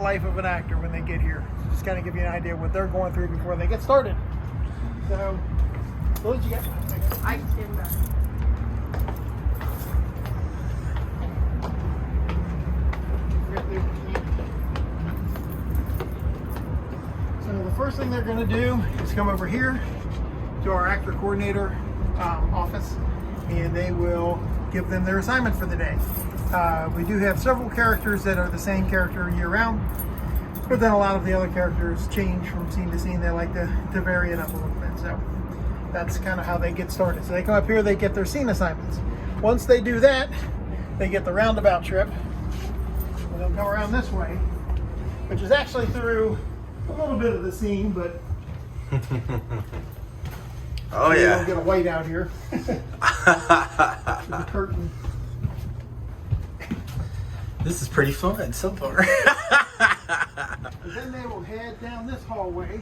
life of an actor when they get here. Just kind of give you an idea of what they're going through before they get started. So, what did you get? I stand back. So the first thing they're going to do is come over here to our actor coordinator office, and they will give them their assignment for the day. We do have several characters that are the same character year round, but then a lot of the other characters change from scene to scene. They like to vary it up a little bit. So that's kind of how they get started. So they come up here, they get their scene assignments. Once they do that, they get the roundabout trip, and they'll come around this way, which is actually through a little bit of the scene, but oh yeah, we'll get a white out here. The curtain. This is pretty fun so far. And then they will head down this hallway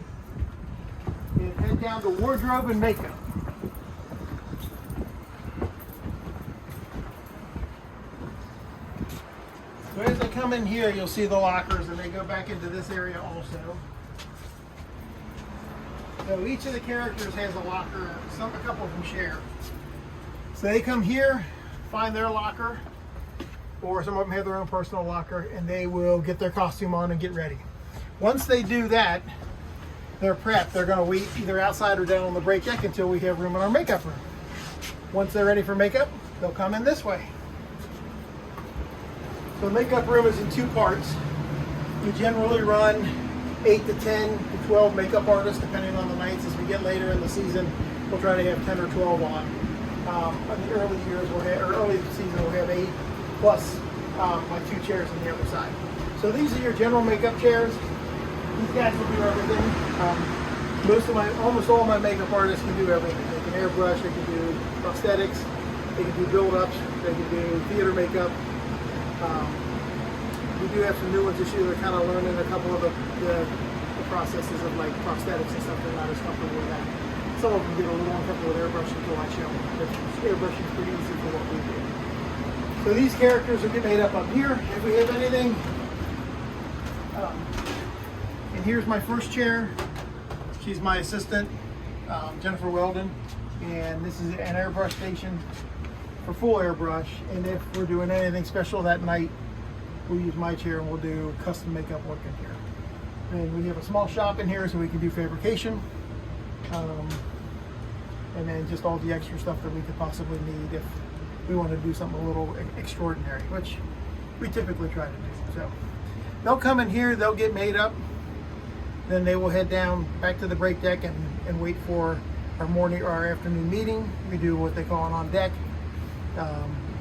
and head down to wardrobe and makeup. So as they come in here, you'll see the lockers, and they go back into this area also. So each of the characters has a locker. A couple of them share. So they come here, find their locker, or some of them have their own personal locker, and they will get their costume on and get ready. Once they do that, they're prepped. They're going to wait either outside or down on the break deck until we have room in our makeup room. Once they're ready for makeup, they'll come in this way. So the makeup room is in two parts. We generally run 8 to 10 to 12 makeup artists, depending on the nights. As we get later in the season, we'll try to have 10 or 12 on. In the early years, early season, we'll have 8 plus like 2 chairs on the other side. So these are your general makeup chairs. These guys will do everything. Almost all my makeup artists can do everything. They can airbrush, they can do prosthetics, they can do build-ups, they can do theater makeup. We do have some new ones this year. They're kind of learning a couple of the processes of like prosthetics and stuff. They're not as comfortable with that. Some of them get a little uncomfortable with airbrushing until I show them. But airbrushing is pretty easy for what we do. So these characters will get made up here. If we have anything, and here's my first chair. She's my assistant, Jennifer Weldon, and this is an airbrush station for full airbrush. And if we're doing anything special that night, we'll use my chair and we'll do custom makeup work in here. And we have a small shop in here so we can do fabrication. And then just all the extra stuff that we could possibly need if we want to do something a little extraordinary, which we typically try to do. So they'll come in here, they'll get made up, then they will head down back to the break deck and wait for our morning or our afternoon meeting. We do what they call an on deck.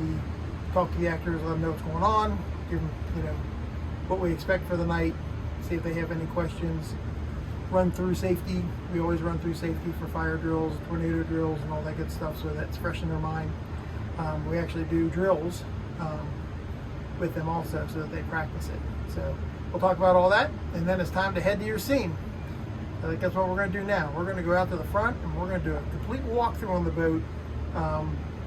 We talk to the actors, let them know what's going on, give them, what we expect for the night, see if they have any questions, run through safety. We always run through safety for fire drills, tornado drills, and all that good stuff, so that's fresh in their mind. We actually do drills with them also so that they practice it. So we'll talk about all that, and then it's time to head to your scene. I think that's what we're going to do now. We're going to go out to the front, and we're going to do a complete walkthrough on the boat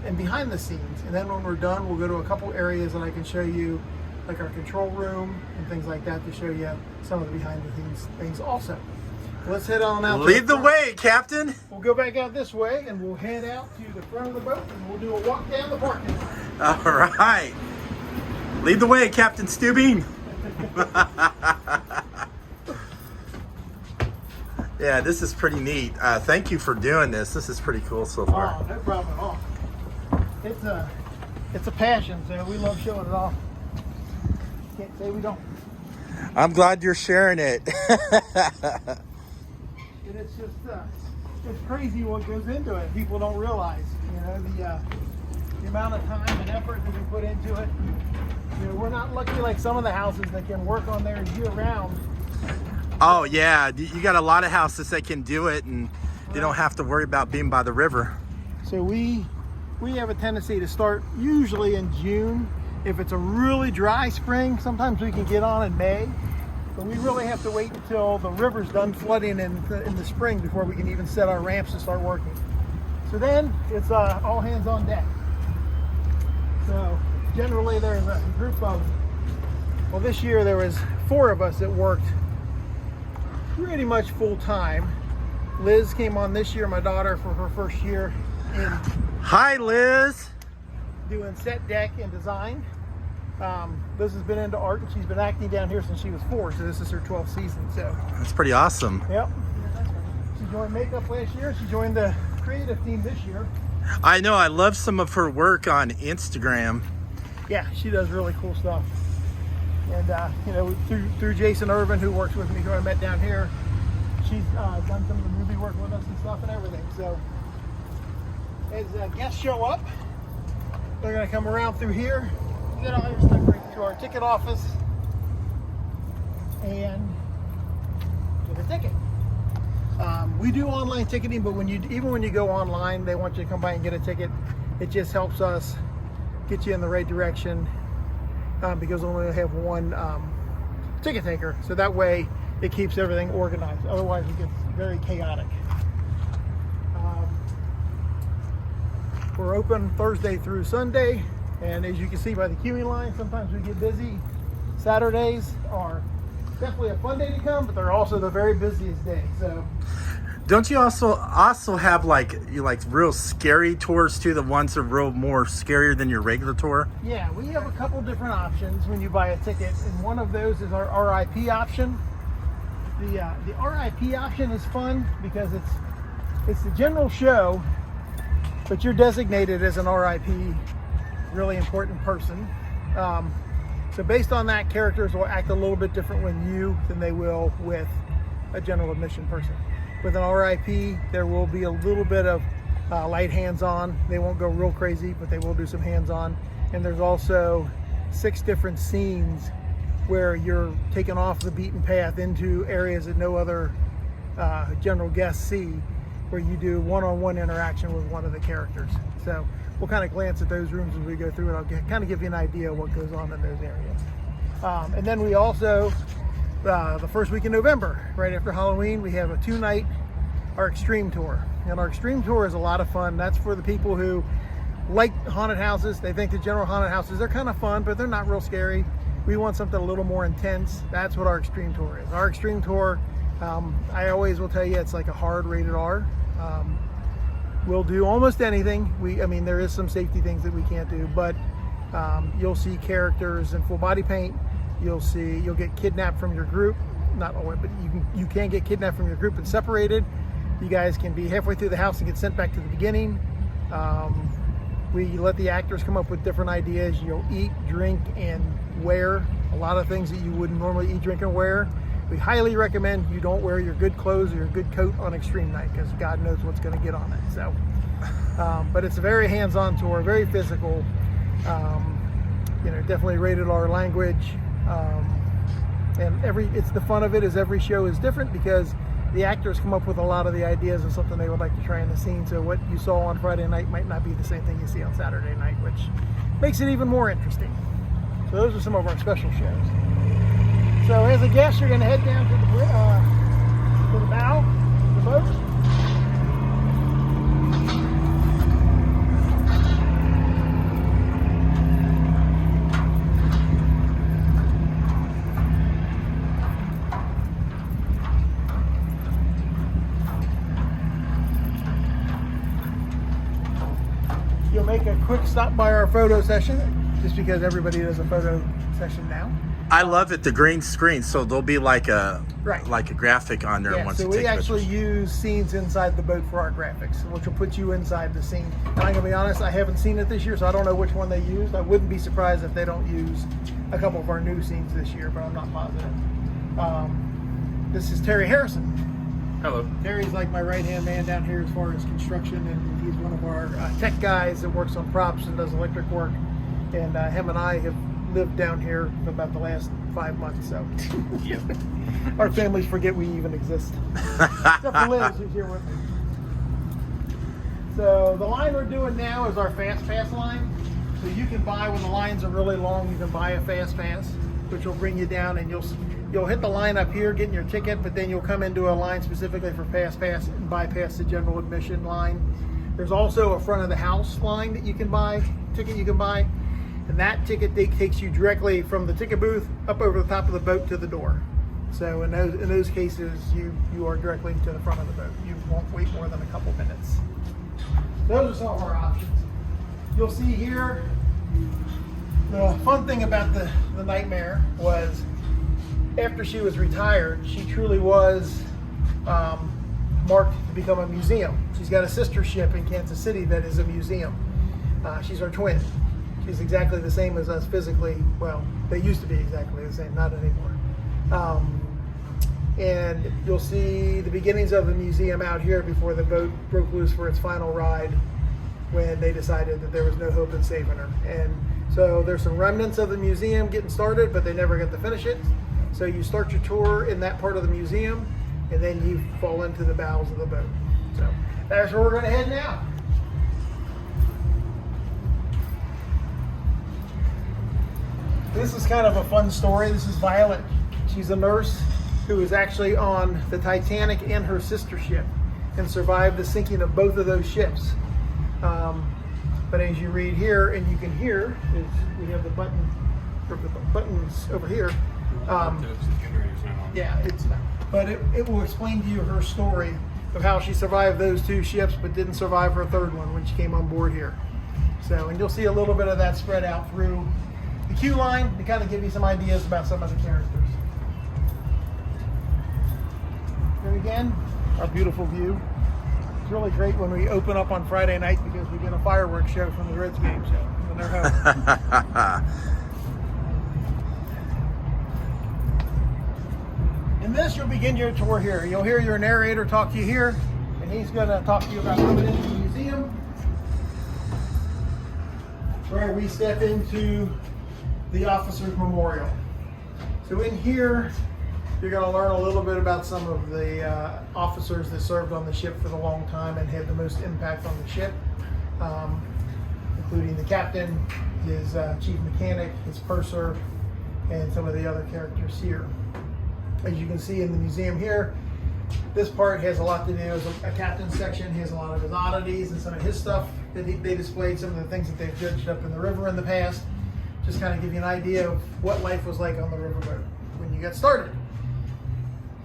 and behind the scenes. And then when we're done, we'll go to a couple areas that I can show you, like our control room and things like that, to show you some of the behind the scenes things also. Let's head on out. Lead the way, Captain. We'll go back out this way, and we'll head out to the front of the boat, and we'll do a walk down the parking lot. All right. Lead the way, Captain Stubing. Yeah, this is pretty neat. Thank you for doing this. This is pretty cool so far. Oh, no problem at all. It's a passion, so we love showing it off. Can't say we don't. I'm glad you're sharing it. And it's just it's crazy what goes into it. People don't realize, the amount of time and effort that we put into it. We're not lucky like some of the houses that can work on there year round. Oh yeah, you got a lot of houses that can do it, and you don't have to worry about being by the river. So we have a tendency to start usually in June. If it's a really dry spring, sometimes we can get on in May. But we really have to wait until the river's done flooding in the spring before we can even set our ramps and start working. So then it's all hands on deck. So generally there's a group of Well, this year there was 4 of us that worked pretty much full time. Liz came on this year, my daughter, for her first year in Hi, Liz. doing set deck and design. Liz has been into art and she's been acting down here since she was 4, so this is her 12th season. So That's pretty awesome. yep. She joined makeup last year. She joined the creative team this year. I know. I love some of her work on Instagram. Yeah, she does really cool stuff. And you know, through Jason Irvin, who works with me, who I met down here, she's done some of the movie work with us and stuff and everything. So as guests show up, they're going to come around through here, get all your stuff right to our ticket office, and get a ticket. We do online ticketing, but even when you go online, they want you to come by and get a ticket. It just helps us get you in the right direction, because we only have one ticket taker, so that way it keeps everything organized. Otherwise it gets very chaotic. We're open Thursday through Sunday, and as you can see by the queuing line, sometimes we get busy. Saturdays are definitely a fun day to come, but they're also the very busiest day. So Don't you also have like real scary tours too? The ones that are real more scarier than your regular tour. yeah, we have a couple different options when you buy a ticket, and one of those is our RIP option. The RIP option is fun because it's the general show, but you're designated as an RIP, really important person. So based on that, characters will act a little bit different with you than they will with a general admission person. With an RIP, there will be a little bit of light hands-on. They won't go real crazy, but they will do some hands-on. And there's also 6 different scenes where you're taken off the beaten path into areas that no other general guests see, where you do one-on-one interaction with one of the characters. So we'll kind of glance at those rooms as we go through, and I'll kind of give you an idea of what goes on in those areas. And then we also, the first week in November, right after Halloween, we have a 2-night, our Extreme Tour. And our Extreme Tour is a lot of fun. That's for the people who like haunted houses. They think the general haunted houses, they're kind of fun, but they're not real scary. We want something a little more intense. That's what our Extreme Tour is. Our Extreme Tour, I always will tell you, it's like a hard rated R. We'll do almost anything. I mean, there is some safety things that we can't do, but you'll see characters in full body paint. You'll get kidnapped from your group. Not always, but you can get kidnapped from your group and separated. You guys can be halfway through the house and get sent back to the beginning. We let the actors come up with different ideas. You'll eat, drink, and wear a lot of things that you wouldn't normally eat, drink, and wear. We highly recommend you don't wear your good clothes or your good coat on Extreme Night, because God knows what's going to get on it. So, but it's a very hands-on tour, very physical. You know, definitely rated R language. And it's the fun of it is every show is different, because the actors come up with a lot of the ideas of something they would like to try in the scene. So what you saw on Friday night might not be the same thing you see on Saturday night, which makes it even more interesting. So those are some of our special shows. So as a guest, you're going to head down to the bow of the boat. You'll make a quick stop by our photo session, just because everybody does a photo session now. I love it, the green screen, so there'll be like a graphic on there. Yeah, once so you we take actually pictures. use scenes inside the boat for our graphics, which will put you inside the scene. And I'm gonna be honest, I haven't seen it this year, so I don't know which one they used. I wouldn't be surprised if they don't use a couple of our new scenes this year, but I'm not positive. This is Terry Harrison. Hello. Terry's like my right-hand man down here as far as construction, and he's one of our tech guys that works on props and does electric work. And him and I have lived down here for about the last 5 months, so Yep. our families forget we even exist. Except for Liz, who's here with me. So the line we're doing now is our Fast Pass line. So you can buy, when the lines are really long, you can buy a Fast Pass, which will bring you down, and you'll hit the line up here getting your ticket, but then you'll come into a line specifically for Fast Pass and bypass the general admission line. There's also a front of the house line that you can buy, ticket you can buy. And that ticket takes you directly from the ticket booth up over the top of the boat to the door. So in those cases, you are directly to the front of the boat. You won't wait more than a couple minutes. Those are some of our options. You'll see here, the fun thing about the Nightmare was after she was retired, she truly was marked to become a museum. She's got a sister ship in Kansas City that is a museum. She's our twin. She's exactly the same as us physically. Well, they used to be exactly the same, not anymore. And you'll see the beginnings of the museum out here before the boat broke loose for its final ride when they decided that there was no hope in saving her. And so there's some remnants of the museum getting started, but they never get to finish it. So you start your tour in that part of the museum, and then you fall into the bowels of the boat. So that's where we're going to head now. This is kind of a fun story. This is Violet. She's a nurse who was actually on the Titanic and her sister ship and survived the sinking of both of those ships. But as you read here, and you can hear, is we have the buttons over here. Yeah, it's not. But it will explain to you her story of how she survived those two ships, but didn't survive her third one when she came on board here. So, and you'll see a little bit of that spread out through the queue line to kind of give you some ideas about some of the characters. Here again, our beautiful view. It's really great when we open up on Friday night because we get a fireworks show from the Reds game, so when they're home. In this, you'll begin your tour here. You'll hear your narrator talk to you here, and he's going to talk to you about coming into the museum, where we step into the officers' memorial. So in here, you're going to learn a little bit about some of the officers that served on the ship for the long time and had the most impact on the ship, including the captain, his chief mechanic, his purser, and some of the other characters here. As you can see in the museum here, this part has a lot to do with a captain's section. He has a lot of his oddities and some of his stuff that they displayed, some of the things that they've judged up in the river in the past. Just kind of give you an idea of what life was like on the riverboat when you got started.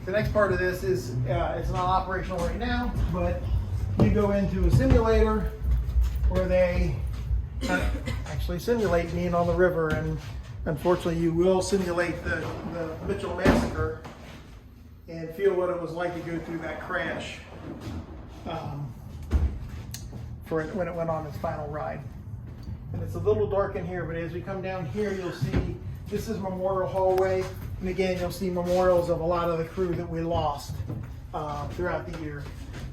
The next part of this is, it's not operational right now, but you go into a simulator where they actually simulate being on the river, and unfortunately you will simulate the Mitchell massacre and feel what it was like to go through that crash when it went on its final ride. And it's a little dark in here, but as we come down here, you'll see this is Memorial Hallway. And again, you'll see memorials of a lot of the crew that we lost throughout the year.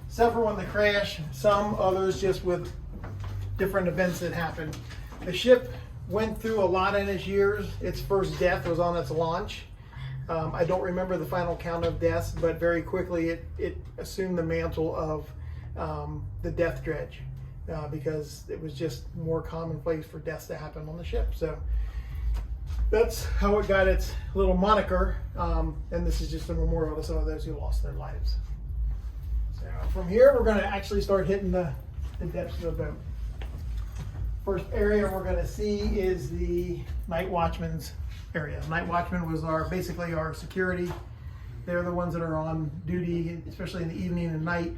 Several in the crash, some others just with different events that happened. The ship went through a lot in its years. Its first death was on its launch. I don't remember the final count of deaths, but very quickly it assumed the mantle of the death dredge because it was just more commonplace for deaths to happen on the ship. So that's how it got its little moniker, and this is just a memorial to some of those who lost their lives. So from here, we're going to actually start hitting the depths of the boat. First area we're going to see is the night watchman's area. Night watchman was basically our security. They're the ones that are on duty, especially in the evening and night,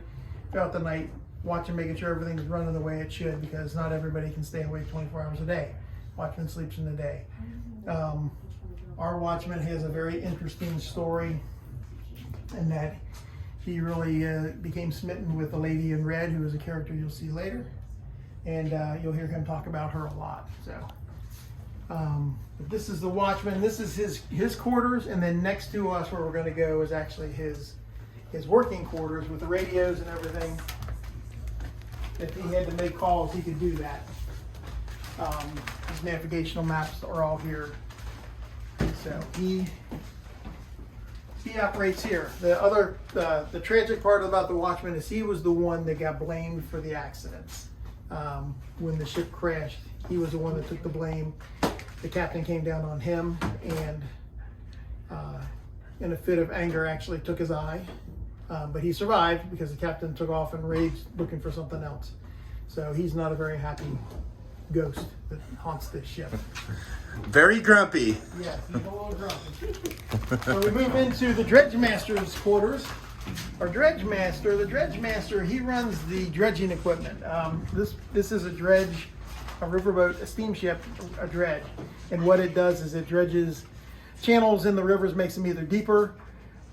throughout the night, watching, making sure everything's running the way it should, because not everybody can stay awake 24 hours a day. Watchman sleeps in the day. Our watchman has a very interesting story in that he really became smitten with the lady in red, who is a character you'll see later, and you'll hear him talk about her a lot. So this is the watchman. This is his quarters, and then next to us where we're going to go is actually his working quarters with the radios and everything. If he had to make calls, he could do that. His navigational maps are all here. So he operates here. The tragic part about the watchman is he was the one that got blamed for the accidents. When the ship crashed, he was the one that took the blame. The captain came down on him and in a fit of anger actually took his eye. But he survived because the captain took off and raged looking for something else. So he's not a very happy ghost that haunts this ship. Very grumpy. Yes, he's a little grumpy. So we move into the dredge master's quarters. Our dredge master, he runs the dredging equipment. This is a dredge, a riverboat, a steamship, a dredge. And what it does is it dredges channels in the rivers, makes them either deeper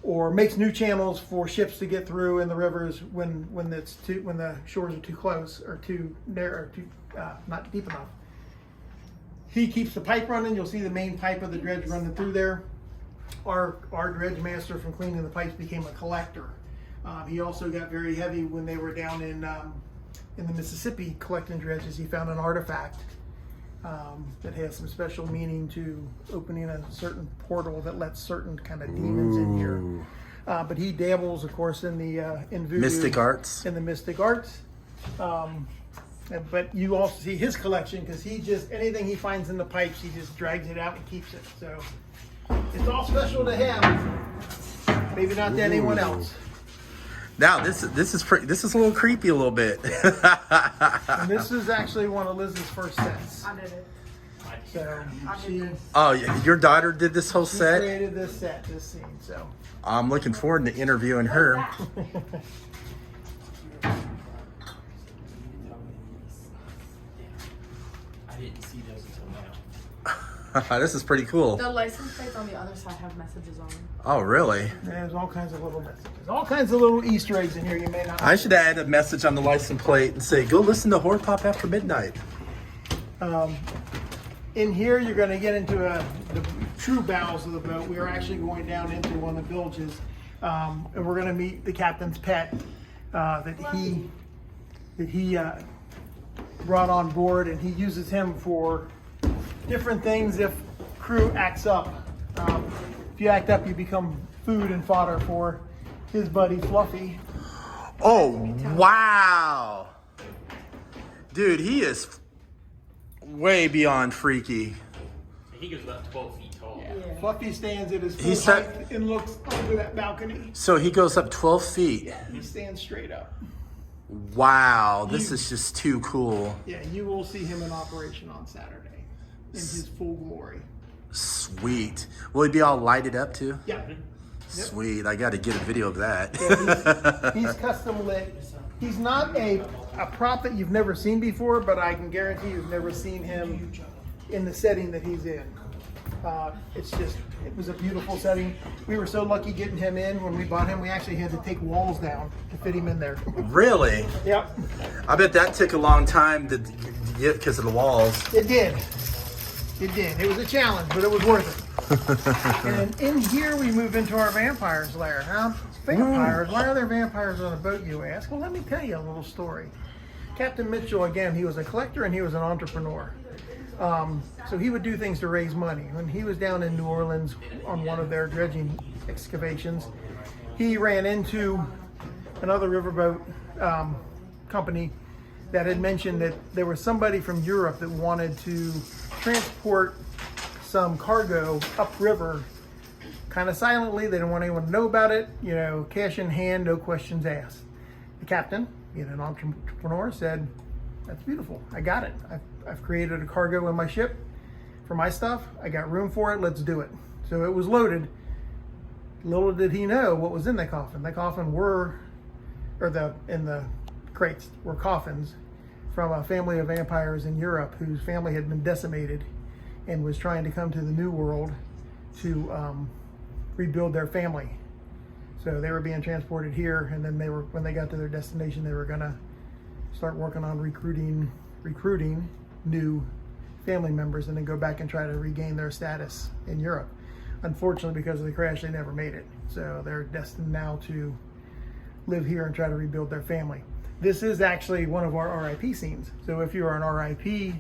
or makes new channels for ships to get through in the rivers when the shores are too close or too narrow or too not deep enough. He keeps the pipe running. You'll see the main pipe of the dredge running through there. Our dredge master from cleaning the pipes became a collector. He also got very heavy when they were down in the Mississippi collecting dredges. He found an artifact that has some special meaning to opening a certain portal that lets certain kind of demons in here. But he dabbles, of course, in the in voodoo, Mystic arts. In the mystic arts. But you also see his collection because he just anything he finds in the pipes, he just drags it out and keeps it. So it's all special to him. Maybe not to anyone else. Now this is a little creepy a little bit. And this is actually one of Liz's first sets. I did it. So Oh, your daughter did this whole she set? created this scene. So I'm looking forward to interviewing her. I didn't see those until now. This is pretty cool. The license plates on the other side have messages on them. Oh, really? there's all kinds of little messages, all kinds of little Easter eggs in here you may not. I should add a message on the license plate and say, go listen to Horror Pop after midnight. In here, you're going to get into the true bowels of the boat. We are actually going down into one of the bilges, and we're going to meet the captain's pet that he brought on board, and he uses him for different things. If crew acts up, if you act up, you become food and fodder for his buddy Fluffy. Oh, wow. Dude, he is way beyond freaky. He goes about 12 feet tall. Yeah. Fluffy stands at his full He's height and looks over that balcony. So he goes up 12 feet. He stands straight up. Wow, this is just too cool. Yeah, you will see him in operation on Saturday in his full glory. Sweet. Will he be all lighted up too? Yeah. Sweet. I got to get a video of that. Yeah, he's custom lit. He's not a prop that you've never seen before, but I can guarantee you've never seen him in the setting that he's in. It was a beautiful setting. We were so lucky getting him in. When we bought him, we actually had to take walls down to fit him in there. Really? Yep, I bet that took a long time to get because of the walls. it did. It did. It was a challenge, but it was worth it. And in here, we move into our vampires lair. Huh? Vampires? Why are there vampires on a boat, you ask? Well, let me tell you a little story. Captain Mitchell, again, he was a collector and he was an entrepreneur. So he would do things to raise money. When he was down in New Orleans on one of their dredging excavations, he ran into another riverboat company that had mentioned that there was somebody from Europe that wanted to transport some cargo upriver kind of silently. They didn't want anyone to know about it, cash in hand, no questions asked. The captain, being an entrepreneur, said, "That's beautiful. I got it. I've created a cargo in my ship for my stuff. I got room for it. Let's do it." So it was loaded. Little did he know what was in the coffin. The coffin in the crates were coffins from a family of vampires in Europe whose family had been decimated and was trying to come to the New World to rebuild their family. So they were being transported here, and then when they got to their destination, they were gonna start working on recruiting new family members and then go back and try to regain their status in Europe. Unfortunately, because of the crash, they never made it. So they're destined now to live here and try to rebuild their family. This is actually one of our RIP scenes. So if you're an RIP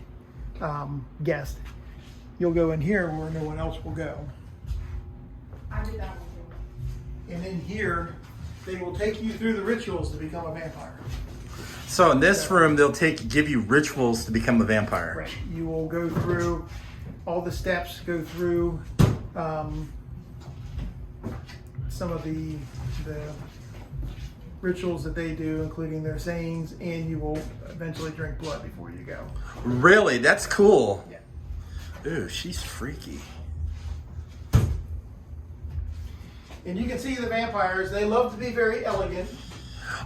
guest, you'll go in here where no one else will go. I did that one too. And in here, they will take you through the rituals to become a vampire. So in this room, they'll give you rituals to become a vampire. Right. You will go through all the steps, go through some of the rituals that they do, including their sayings, and you will eventually drink blood before you go. Really? That's cool. Yeah. Ooh, she's freaky. And you can see the vampires, they love to be very elegant.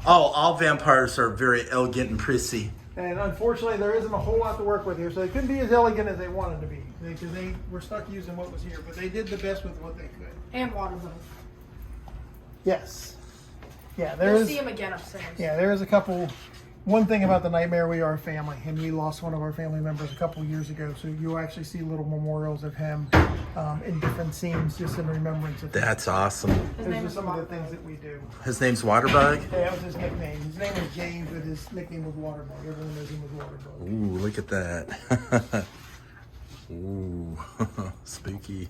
Oh, all vampires are very elegant and prissy. And unfortunately, there isn't a whole lot to work with here, so they couldn't be as elegant as they wanted to be. Because they were stuck using what was here, but they did the best with what they could. And water both. Yes. Yeah, You'll see him again upstairs. Yeah, there is a couple. One thing about the Nightmare, we are a family, and we lost one of our family members a couple years ago. So you'll actually see little memorials of him in different scenes, just in remembrance of him. That's awesome. His Those name are is some of the Waterbug. things that we do. His name's Waterbug? Yeah, that was his nickname. His name was James, but his nickname was Waterbug. Everyone knows him as Waterbug. Ooh, look at that. Ooh, spooky.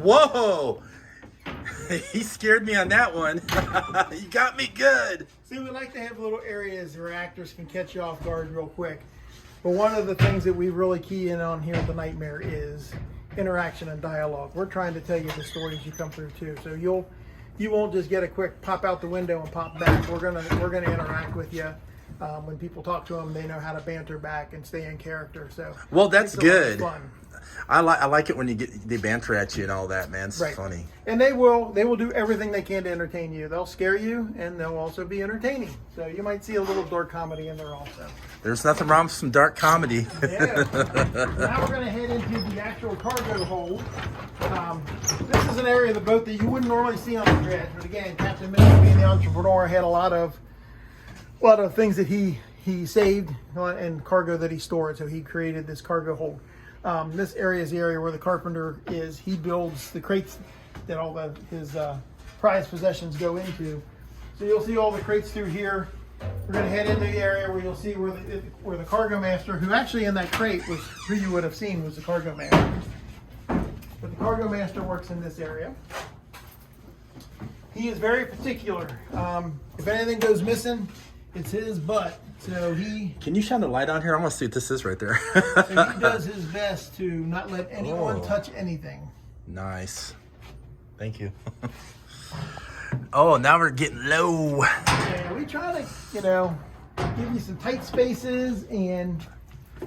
Whoa! He scared me on that one. You got me good. See, we like to have little areas where actors can catch you off guard real quick. But one of the things that we really key in on here at the Nightmare is interaction and dialogue. We're trying to tell you the stories you come through too. So you won't just get a quick pop out the window and pop back. We're gonna interact with you. When people talk to them, they know how to banter back and stay in character. So Well, that's it's a lot of good. fun. I like it when they banter at you and all that, man. It's funny. And they will do everything they can to entertain you. They'll scare you, and they'll also be entertaining. So you might see a little dark comedy in there also. There's nothing wrong with some dark comedy. Yeah. Now we're going to head into the actual cargo hold. This is an area of the boat that you wouldn't normally see on the dredge. But again, Captain Mitchell, being the entrepreneur, had a lot of things that he saved and cargo that he stored. So he created this cargo hold. This area is the area where the carpenter is. He builds the crates that all his prized possessions go into. So you'll see all the crates through here. We're going to head into the area where you'll see where the cargo master, who actually in that crate was who you would have seen was the cargo master. But the cargo master works in this area. He is very particular. If anything goes missing, it's his butt. So Can you shine the light on here? I want to see what this is right there. so he does his best to not let anyone touch anything. Nice. Thank you. Oh, now we're getting low. Yeah, we try to, give you some tight spaces and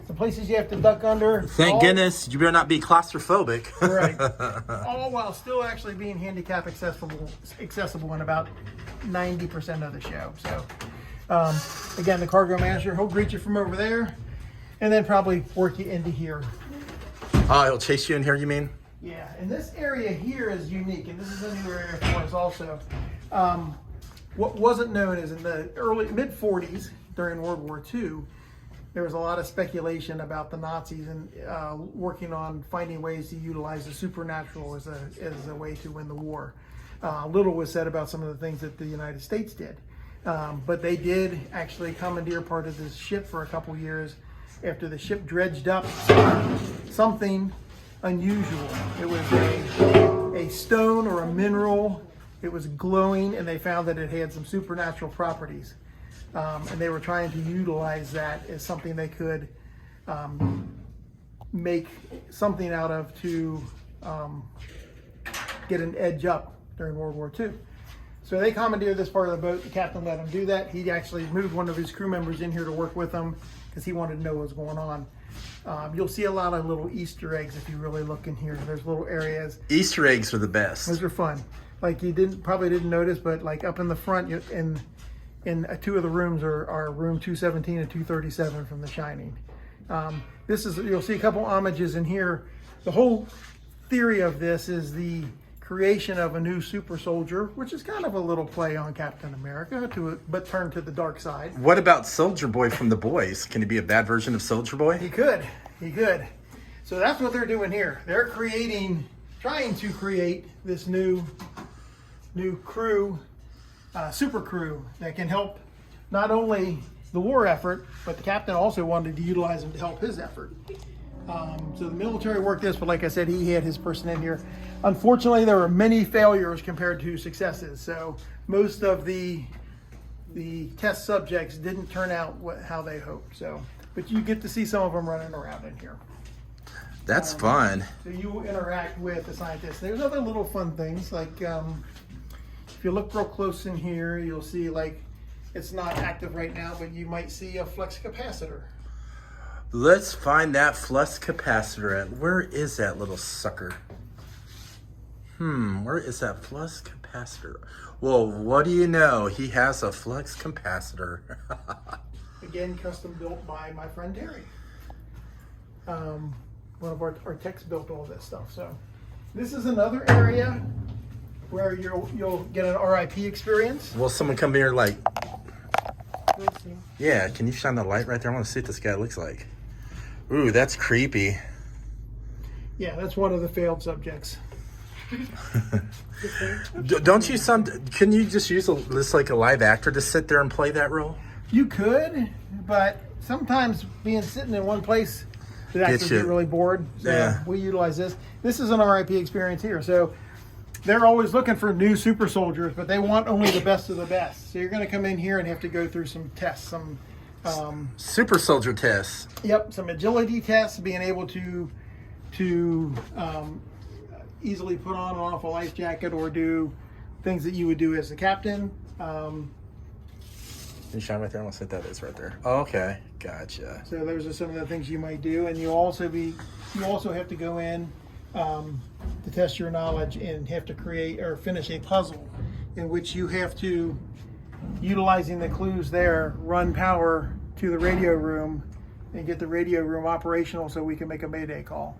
some places you have to duck under. Thank goodness you better not be claustrophobic. Right. All while still actually being handicap accessible in about 90% of the show. So. Again, the cargo master, he'll greet you from over there and then probably work you into here. Oh, he'll chase you in here, you mean? Yeah, and this area here is unique, and this is a new area for us also. What wasn't known is in the mid-40s, during World War II, there was a lot of speculation about the Nazis and working on finding ways to utilize the supernatural as a way to win the war. Little was said about some of the things that the United States did. But they did actually commandeer part of this ship for a couple years after the ship dredged up something unusual. It was a stone or a mineral. It was glowing, and they found that it had some supernatural properties. And they were trying to utilize that as something they could make something out of to get an edge up during World War II. So they commandeered this part of the boat. The captain let him do that. He actually moved one of his crew members in here to work with him because he wanted to know what was going on. You'll see a lot of little Easter eggs if you really look in here. There's little areas. Easter eggs are the best. Those are fun. Like you probably didn't notice, but like up in the front, in two of the rooms are room 217 and 237 from The Shining. You'll see a couple homages in here. The whole theory of this is the creation of a new super soldier, which is kind of a little play on Captain America, but turned to the dark side. What about Soldier Boy from The Boys? Can he be a bad version of Soldier Boy? He could. So that's what they're doing here. They're trying to create this new crew, super crew that can help not only the war effort, but the captain also wanted to utilize him to help his effort. So the military worked this, but like I said, he had his person in here. Unfortunately, there were many failures compared to successes. So most of the test subjects didn't turn out how they hoped. But you get to see some of them running around in here. That's fun. So you interact with the scientists. There's other little fun things like if if you look real close in here, you'll see like it's not active right now, but you might see a flux capacitor. Let's find that flux capacitor at. Where is that little sucker? Where is that flux capacitor? Well, what do you know? He has a flux capacitor. Again, custom built by my friend Terry. One of our techs built all this stuff. So this is another area where you'll get an RIP experience. Will someone come here like, We'll see. yeah, can you shine the light right there? I want to see what this guy looks like. Ooh, that's creepy. Yeah, that's one of the failed subjects. Don't you can you just use this like a live actor to sit there and play that role? You could, but sometimes sitting in one place, it actually get really bored. So Yeah. we utilize this. This is an RIP experience here. So they're always looking for new super soldiers, but they want only the best of the best. So you're going to come in here and have to go through some tests, some Super soldier tests. some agility tests, being able to easily put on and off a life jacket or do things that you would do as a captain. Can you shine right there? I want to see what that is right there. Oh, okay, gotcha. So those are some of the things you might do, and you also have to go in to test your knowledge and have to create or finish a puzzle in which you have to, utilizing the clues there, run power to the radio room and get the radio room operational so we can make a mayday call.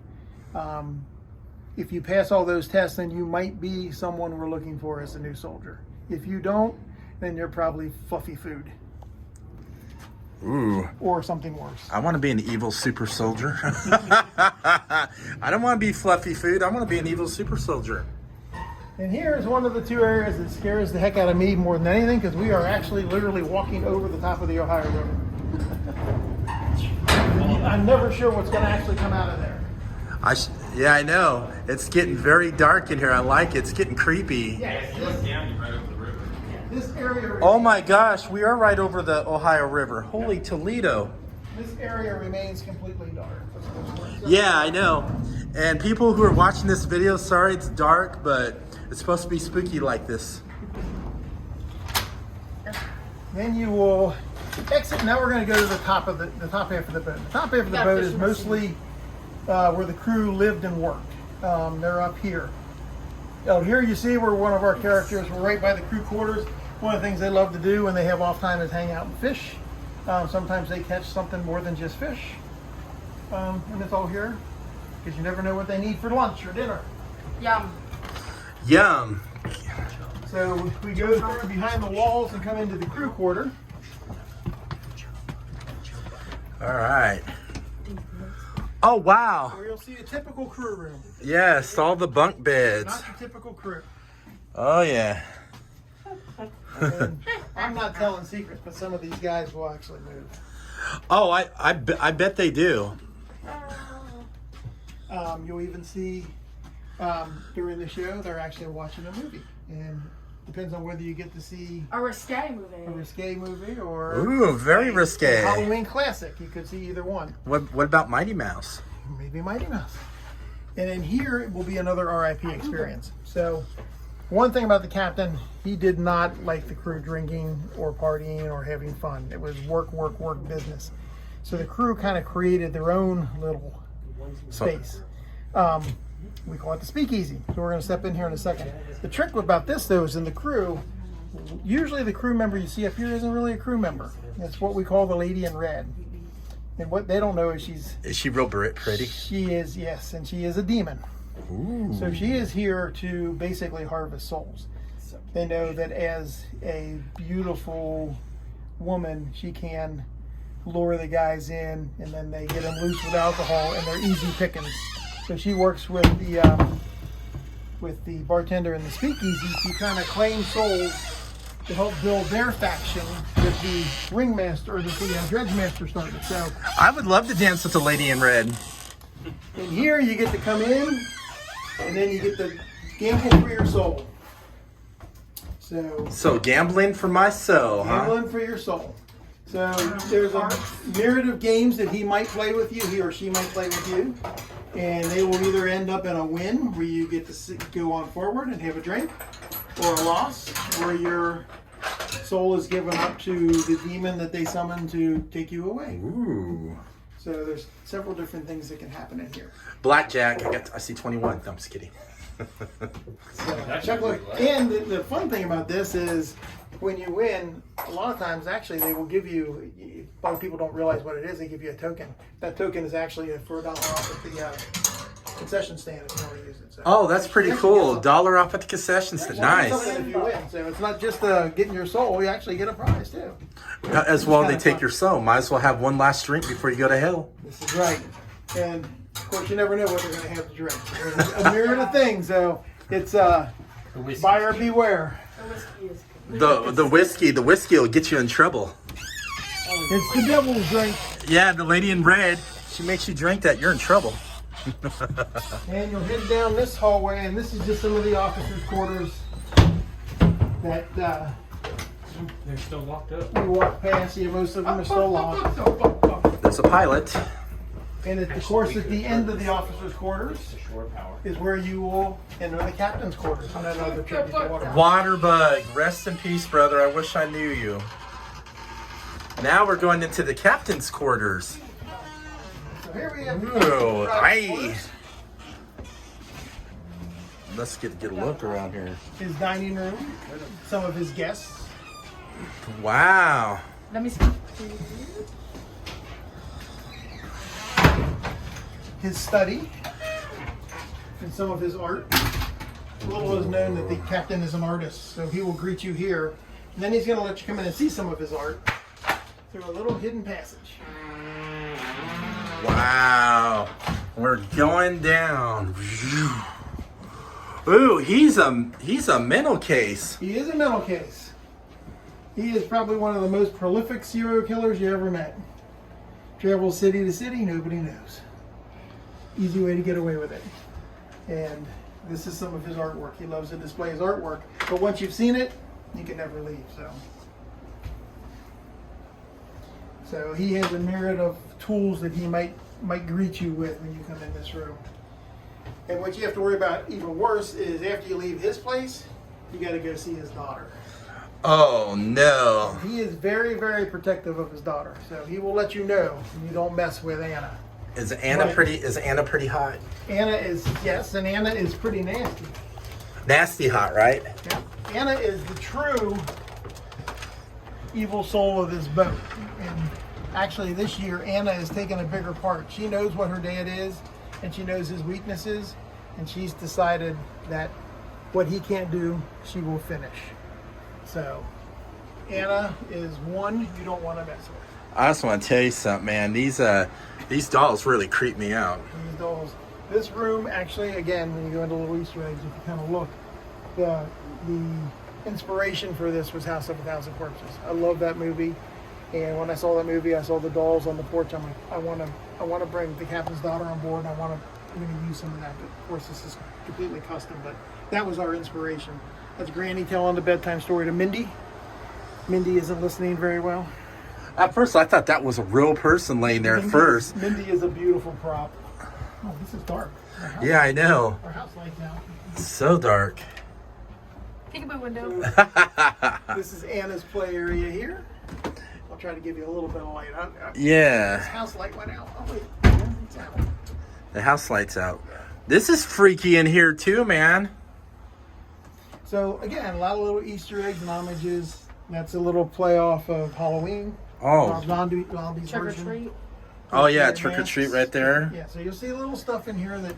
If you pass all those tests, then you might be someone we're looking for as a new soldier. If you don't, then you're probably fluffy food. Ooh. Or something worse. I want to be an evil super soldier. I don't want to be fluffy food. I want to be an evil super soldier. And here is one of the two areas that scares the heck out of me more than anything, because we are actually literally walking over the top of the Ohio River. I'm never sure what's going to actually come out of there. Yeah, I know. It's getting very dark in here. I like it. It's getting creepy. Yes, You look down, you're right over the river. this area. Oh my gosh, we are right over the Ohio River. Holy Toledo. This area remains completely dark. Yeah, I know. And people who are watching this video, sorry it's dark, but it's supposed to be spooky like this. Then you will exit. Now we're going to go to the top of the top half of the boat. The top half of the boat is mostly where the crew lived and worked. They're up here. Oh, here you see where one of our characters, we're right by the crew quarters. One of the things they love to do when they have off time is hang out and fish. Sometimes they catch something more than just fish. And it's all here because you never know what they need for lunch or dinner. Yum. Yum. So we go through behind the walls and come into the crew quarter. All right. Oh, wow. Where you'll see a typical crew room. Yes, all the bunk beds. Not your typical crew. Oh, yeah. And I'm not telling secrets, but some of these guys will actually move. Oh, I bet they do. You'll even see during the show they're actually watching a movie, and depends on whether you get to see A risque movie. a risque movie or Ooh, very a risque. Halloween classic. You could see either one. What about Mighty Mouse? Maybe Mighty Mouse. And in here it will be another RIP experience. So one thing about the captain, he did not like the crew drinking or partying or having fun. It was work, work, work business. So the crew kind of created their own little space. We call it the speakeasy. So we're going to step in here in a second. The trick about this, though, is in the crew, usually the crew member you see up here isn't really a crew member. It's what we call the lady in red. And what they don't know is Is she real pretty? she is, yes, and she is a demon. Ooh. So she is here to basically harvest souls. They know that as a beautiful woman, she can lure the guys in, and then they get them loose with alcohol, and they're easy pickings. So she works with the bartender in the speakeasy to kind of claim souls to help build their faction that the ringmaster or the dredgemaster started. So, I would love to dance with the lady in red. and here you get to come in, and then you get to gamble for your soul. So gambling for my soul, huh? Gambling for your soul. So there's a myriad of games that he might play with you, he or she might play with you, and they will either end up in a win where you get to go on forward and have a drink, or a loss, where your soul is given up to the demon that they summon to take you away. Ooh. So there's several different things that can happen in here. Blackjack. I see 21. No, I'm just kidding. So, chocolate. And the fun thing about this is when you win, a lot of times actually they will give you, a lot of people don't realize what it is, they give you a token. That token is actually for $1 off at the concession stand if you want to use it. So Oh, that's pretty you actually get cool. something. $1 off at the concession stand. Nice. Something if you win. So it's not just getting your soul, you actually get a prize too. As well, they kinda take fun. your soul. Might as well have one last drink before you go to hell. This is right. And of course you never know what they're going to have to drink. There's a myriad of things, so it's The whiskey. buyer beware. The whiskey is good. The whiskey will get you in trouble. It's the devil's drink. Yeah, the lady in red, she makes you drink that. You're in trouble. And you'll head down this hallway, and this is just some of the officers' quarters that They're still locked up. we walk past. Yeah, most of them are still locked. There's a pilot. And of course, at the end of the officers' quarters It's a shore power. is where you will enter the captain's quarters on another trip. Waterbug, rest in peace, brother. I wish I knew you. Now we're going into the captain's quarters. So here we have the Ooh, captain's aye. quarters, Let's get a look around here. his dining room, some of his guests. Wow. Let me see. His study, and some of his art. Little is known that the captain is an artist, so he will greet you here, and then he's going to let you come in and see some of his art through a little hidden passage. Wow. We're going down. Ooh, he's a mental case. He is a mental case. He is probably one of the most prolific serial killers you ever met. Travels city to city, nobody knows. Easy way to get away with it. And this is some of his artwork. He loves to display his artwork, but once you've seen it, you can never leave. So he has a myriad of tools that he might greet you with when you come in this room. And what you have to worry about even worse is after you leave his place, you got to go see his daughter. Oh no. He is very, very protective of his daughter, so he will let you know you don't mess with Anna. Is Anna pretty hot? Anna is, yes, and Anna is pretty nasty. Nasty hot, right? Yeah. Anna is the true evil soul of this boat. And actually this year, Anna is taking a bigger part. She knows what her dad is, and she knows his weaknesses, and she's decided that what he can't do, she will finish. So, Anna is one you don't want to mess with. I just want to tell you something, man. These dolls really creep me out. These dolls. This room, actually, again, when you go into little Easter eggs, if you kind of look, the inspiration for this was House of a Thousand Corpses. I love that movie, and when I saw that movie, I saw the dolls on the porch. I'm like, I want to bring the captain's daughter on board, and I'm going to use some of that. But of course, this is completely custom. But that was our inspiration. That's Granny telling the bedtime story to Mindy. Mindy isn't listening very well. At first, I thought that was a real person laying there at first. Mindy is a beautiful prop. Oh, this is dark. Yeah, I know. Our house lights out. So dark. Peekaboo window. This is Anna's play area here. I'll try to give you a little bit of light. This Yeah, house light went out. Oh, wait. It's out. the house lights out. This is freaky in here too, man. So, again, a lot of little Easter eggs and homages. That's a little play off of Halloween. Oh, Gandhi's Trick or version. treat. oh yeah, Masks. trick or treat right there. Yeah, so you'll see little stuff in here that.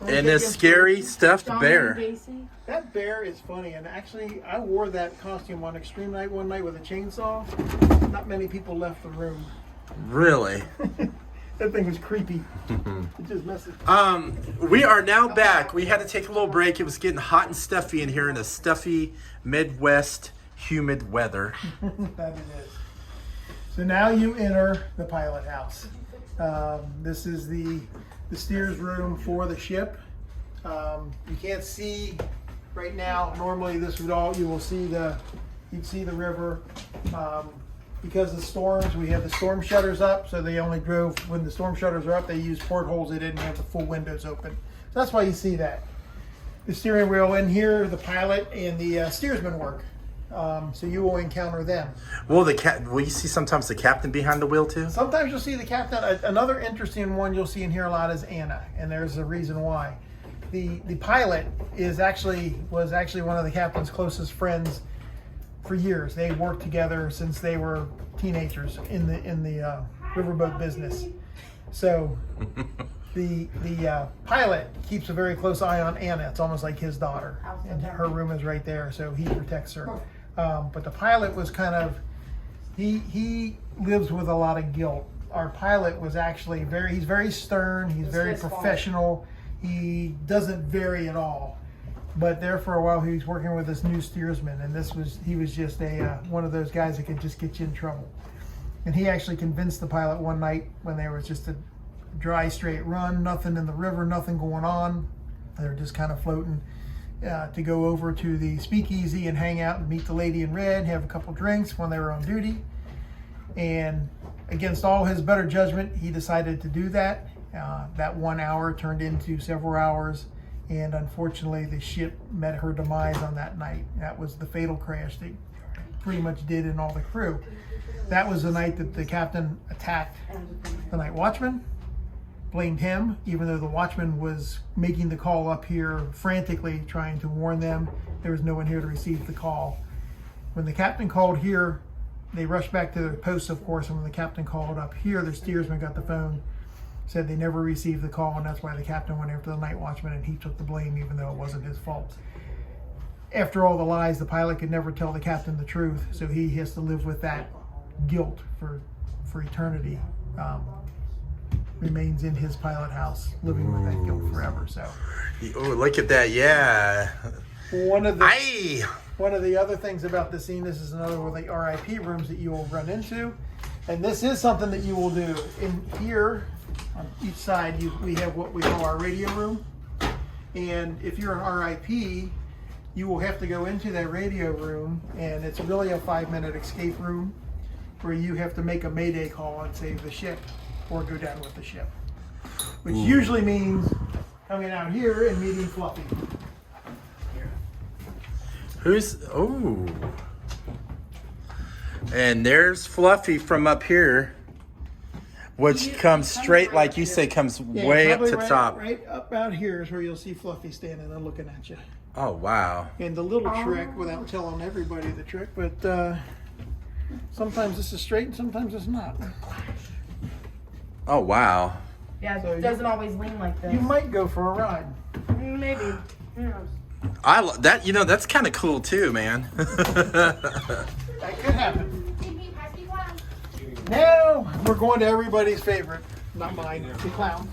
And this scary stuffed John bear. Gacy. That bear is funny, and actually, I wore that costume on Extreme Night one night with a chainsaw. Not many people left the room. Really? That thing was creepy. It just messes. We are now back. We had to take a little break. It was getting hot and stuffy in here in a stuffy Midwest humid weather. That it is. So now you enter the pilot house. This is the steer's room for the ship. You can't see right now. Normally, this would all you will see you'd see the river. Because of the storms, we have the storm shutters up, so they only drove when the storm shutters are up. They use portholes. They didn't have the full windows open, so that's why you see that. the steering wheel in here, the pilot and the steersman work. So you will encounter them. Will you see sometimes the captain behind the wheel too? Sometimes you'll see the captain. Another interesting one you'll see in here a lot is Anna, and there's a reason why. The pilot was actually one of the captain's closest friends for years. They worked together since they were teenagers in the riverboat business. So the pilot keeps a very close eye on Anna. It's almost like his daughter, and her room is right there, so he protects her. But the pilot was kind of he lives with a lot of guilt. Our pilot was actually he's very stern. He's very professional. He doesn't vary at all. But there for a while, he was working with this new steersman, and he was just one of those guys that could just get you in trouble. And he actually convinced the pilot one night when there was just a dry, straight run, nothing in the river, nothing going on. They're just kind of floating to go over to the speakeasy and hang out and meet the lady in red, have a couple drinks when they were on duty. And against all his better judgment, he decided to do that. That 1 hour turned into several hours, and unfortunately the ship met her demise on that night. That was the fatal crash that pretty much did in all the crew. That was the night that the captain attacked the night watchman, blamed him, even though the watchman was making the call up here frantically trying to warn them. There was no one here to receive the call. When the captain called here, they rushed back to their posts, of course, and when the captain called up here, the steersman got the phone, said they never received the call, and that's why the captain went after the night watchman, and he took the blame even though it wasn't his fault. After all the lies, the pilot could never tell the captain the truth, so he has to live with that guilt for eternity. Remains in his pilot house, living with that guilt forever. So, Oh, look at that! Yeah. one of the other things about the scene, this is another one of the RIP rooms that you will run into, and this is something that you will do. In here, on each side, we have what we call our radio room, and if you're an RIP, you will have to go into that radio room, and it's really a 5-minute escape room where you have to make a mayday call and save the ship or go down with the ship, which usually means coming out here and meeting Fluffy. And there's Fluffy from up here, which comes straight, like you say, comes way up to the top. Right up out here is where you'll see Fluffy standing and looking at you. Oh, wow. And the little trick, without telling everybody the trick, but sometimes this is straight and sometimes it's not. Oh, wow. Yeah, So it doesn't always lean like this. You might go for a ride. Maybe. Who knows? That's kind of cool too, man. That could happen. Now we're going to everybody's favorite, not mine, the clown.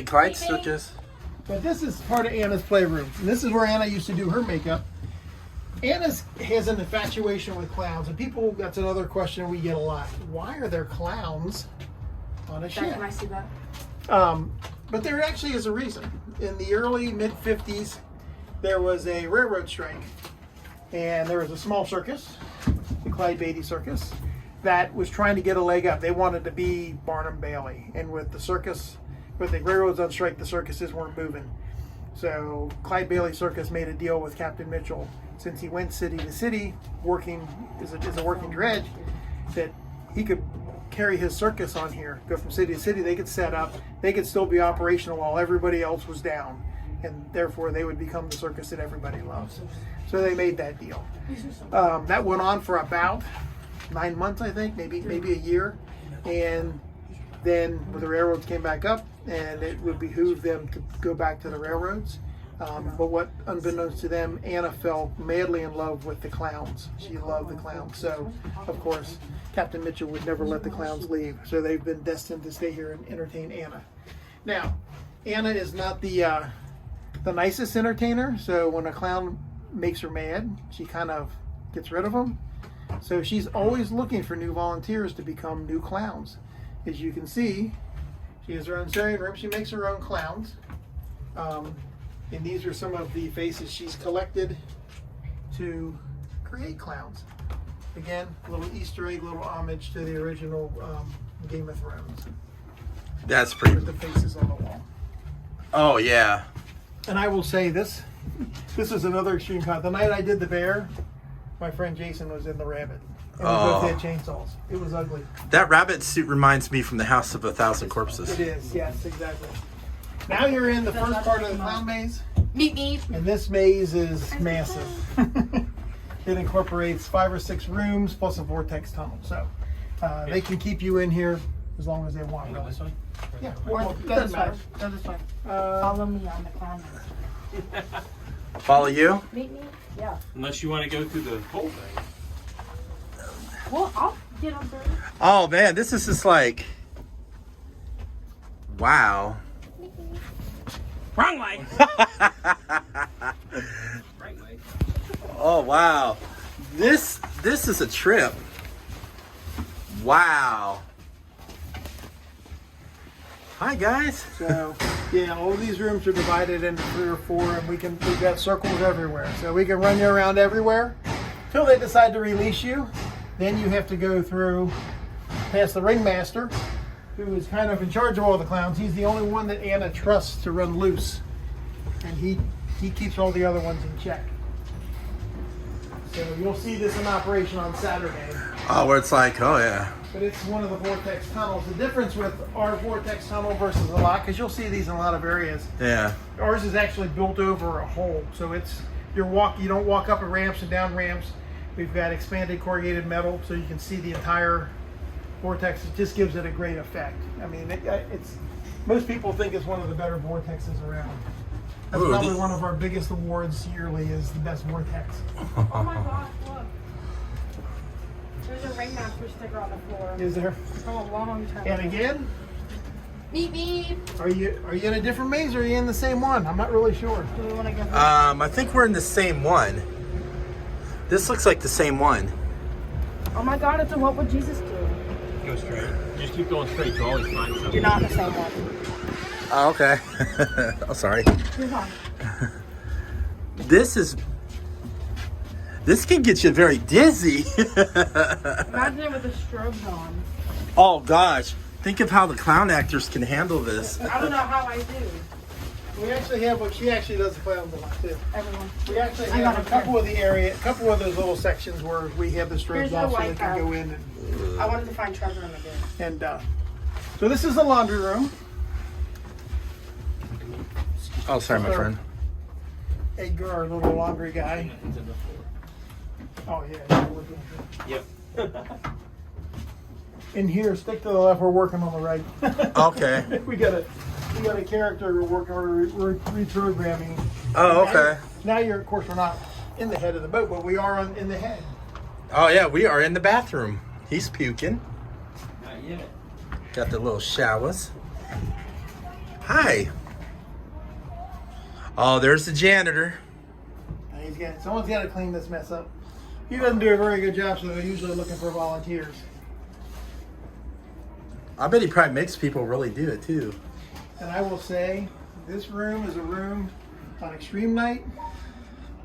Clyde Sturgis. But this is part of Anna's playroom. And this is where Anna used to do her makeup. Anna has an infatuation with clowns, and that's another question we get a lot. Why are there clowns on a ship? Can I see that? But there actually is a reason. In the early mid-50s, there was a railroad strike, and there was a small circus, the Clyde Beatty Circus, that was trying to get a leg up. They wanted to be Barnum Bailey, and with the railroads on strike, the circuses weren't moving. So Clyde Bailey Circus made a deal with Captain Mitchell, since he went city to city, working as a working dredge, that he could carry his circus on here, go from city to city. They could set up, they could still be operational while everybody else was down, and therefore they would become the circus that everybody loves. So they made that deal. That went on for about 9 months, I think, maybe a year, and then when the railroads came back up, and it would behoove them to go back to the railroads. But what, unbeknownst to them, Anna fell madly in love with the clowns. She loved the clowns. So, of course, Captain Mitchell would never let the clowns leave. So they've been destined to stay here and entertain Anna. Now, Anna is not the nicest entertainer. So when a clown makes her mad, she kind of gets rid of them. So she's always looking for new volunteers to become new clowns. As you can see, she has her own sewing room. She makes her own clowns. And these are some of the faces she's collected to create clowns. Again, a little Easter egg, little homage to the original Game of Thrones. That's pretty. With the faces on the wall. Oh, yeah. And I will say this is another extreme con. The night I did the bear, my friend Jason was in the rabbit. And we both had chainsaws. It was ugly. That rabbit suit reminds me from the House of a Thousand Corpses. It is, yes, exactly. Now you're in the first part of the clown maze. Meep meep. And this maze is massive. It incorporates 5 or 6 rooms plus a vortex tunnel. So they can keep you in here as long as they want. Go this way? Yeah, Or well, go it this doesn't way. matter. Go this way. Uh, Follow me on the clown. Follow you? Meet me? Yeah. Unless you want to go through the whole thing. Well, I'll get on through. Oh man, this is just like, wow. Wrong way. Right way. Oh wow, this is a trip. Wow. Hi guys. So yeah, all of these rooms are divided into 3 or 4, and we've got circles everywhere, so we can run you around everywhere till they decide to release you. Then you have to go through past the ringmaster, who is kind of in charge of all the clowns. He's the only one that Anna trusts to run loose, and he keeps all the other ones in check. So you'll see this in operation on Saturday. Oh, where it's like, oh yeah. But it's one of the vortex tunnels. The difference with our vortex tunnel versus a lot, because you'll see these in a lot of areas. Yeah. Ours is actually built over a hole, so it's you don't walk up ramps and down ramps. We've got expanded corrugated metal, so you can see the entire vortex. It just gives it a great effect. I mean, it's most people think it's one of the better vortexes around. That's Ooh, probably one of our biggest awards yearly is the best vortex. Oh my gosh, look. There's a ringmaster sticker on the floor. Is there? From a long time And ago. again, Meep meep. are you in a different maze or are you in the same one? I'm not really sure. Do we want to go? I think we're in the same one. This looks like the same one. Oh my God, it's a what would Jesus do? Go straight. Just keep going straight. You'll always find something. You're not in the same one. Oh, okay. Oh, sorry. You're fine. This can get you very dizzy. Imagine it with the strobes on. Oh gosh. Think of how the clown actors can handle this. I don't know how I do. We actually have she actually does the clowns a lot too. Everyone. We actually I got have a it couple of a couple of those little sections where we have the Here's strobes the off so white they can guy. go in I wanted to find treasure in the bin. and so this is the laundry room. Oh, sorry, my friend. Edgar, our little laundry guy. It's in the floor. Oh yeah. Yep. In here, stick to the left. We're working on the right. Okay. we got a character we're working on reprogramming. Oh, okay. Now you're, of course, we're not in the head of the boat, but we are in the head. Oh yeah, we are in the bathroom. He's puking. Not yet. Got the little showers. Hi. Oh, there's the janitor. Someone's got to clean this mess up. He doesn't do a very good job, so they're usually looking for volunteers. I bet he probably makes people really do it too. And I will say, this room is a room on extreme night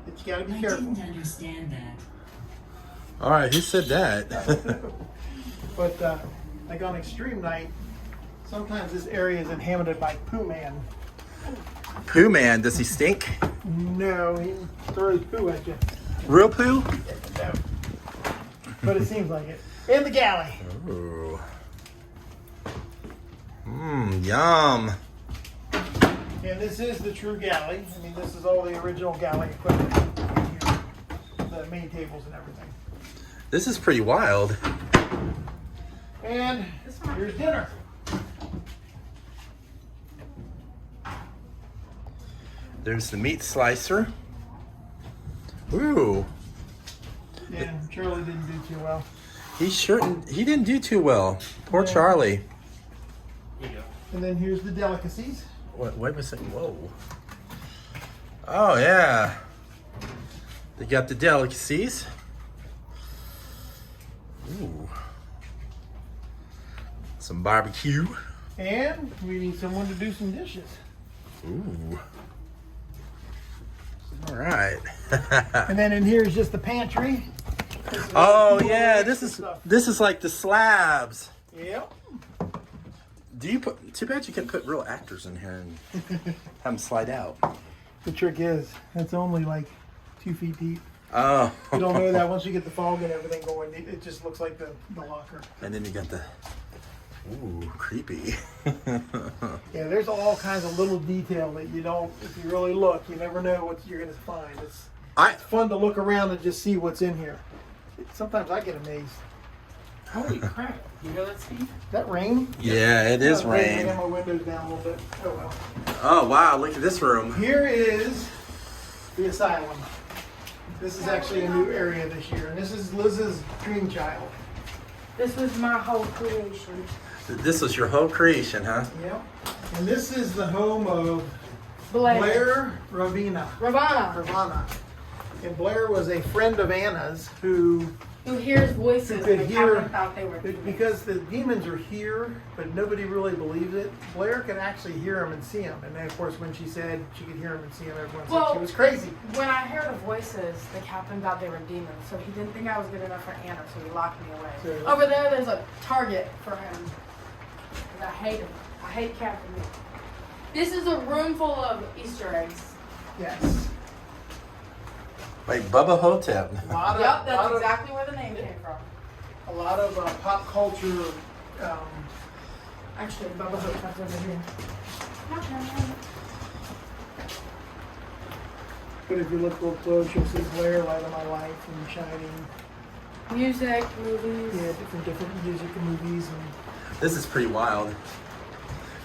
that you got to be careful. I didn't understand that. All right, who said that? But like on extreme night, sometimes this area is inhabited by Pooh Man. Pooh Man, does he stink? No, he throws poo at you. Real poo? No. But it seems like it. And the galley. Ooh. Yum. And this is the true galley. I mean, this is all the original galley equipment here. The main tables and everything. This is pretty wild. And here's dinner. There's the meat slicer. Ooh. Yeah, Charlie didn't do too well. He didn't do too well. Poor Yeah. Charlie. Here you go. And then here's the delicacies. Wait a second. Whoa. Oh, yeah. They got the delicacies. Ooh. Some barbecue. And we need someone to do some dishes. Ooh. All right. And then in here is just the pantry. Oh yeah, this is Stuff. like the slabs. Yep. Do you put? Too bad you can't put real actors in here and have them slide out. The trick is, it's only like 2 feet deep. Oh. You don't know that once you get the fog and everything going, it just looks like the locker. And then you got the. Ooh, creepy. Yeah, there's all kinds of little detail that you don't, if you really look, you never know what you're going to find. It's fun to look around and just see what's in here. Sometimes I get amazed. Holy crap. You know that, Steve? Is that rain? Yeah, it is I rain. got my windows down a little bit. Oh well. Oh wow, look at this room. Here is the asylum. This is actually a new area this year, and this is Liz's dream child. This was my whole creation. This was your whole creation, huh? Yep. And this is the home of Blair. Blair Ravina. Ravana. And Blair was a friend of Anna's who hears voices could that hear, Captain thought they were demons. because the demons are here, but nobody really believes it. Blair could actually hear them and see them. And then, of course, when she said she could hear them and see them, everyone said she was crazy. When I heard the voices, the captain thought they were demons, so he didn't think I was good enough for Anna, so he locked me away. So- Over there's a target for him. 'Cause I hate him. I hate Captain. This is a room full of Easter eggs. Yes. Like Bubba Hotep. A lot of, Yep, that's lot of- exactly where the name came from. a lot of pop culture. Actually, Bubba Hotep's over here. But if you look real close, you'll see Blair, Light of My Life, and Shining. Music, movies. Yeah, different music and movies. And This is pretty wild.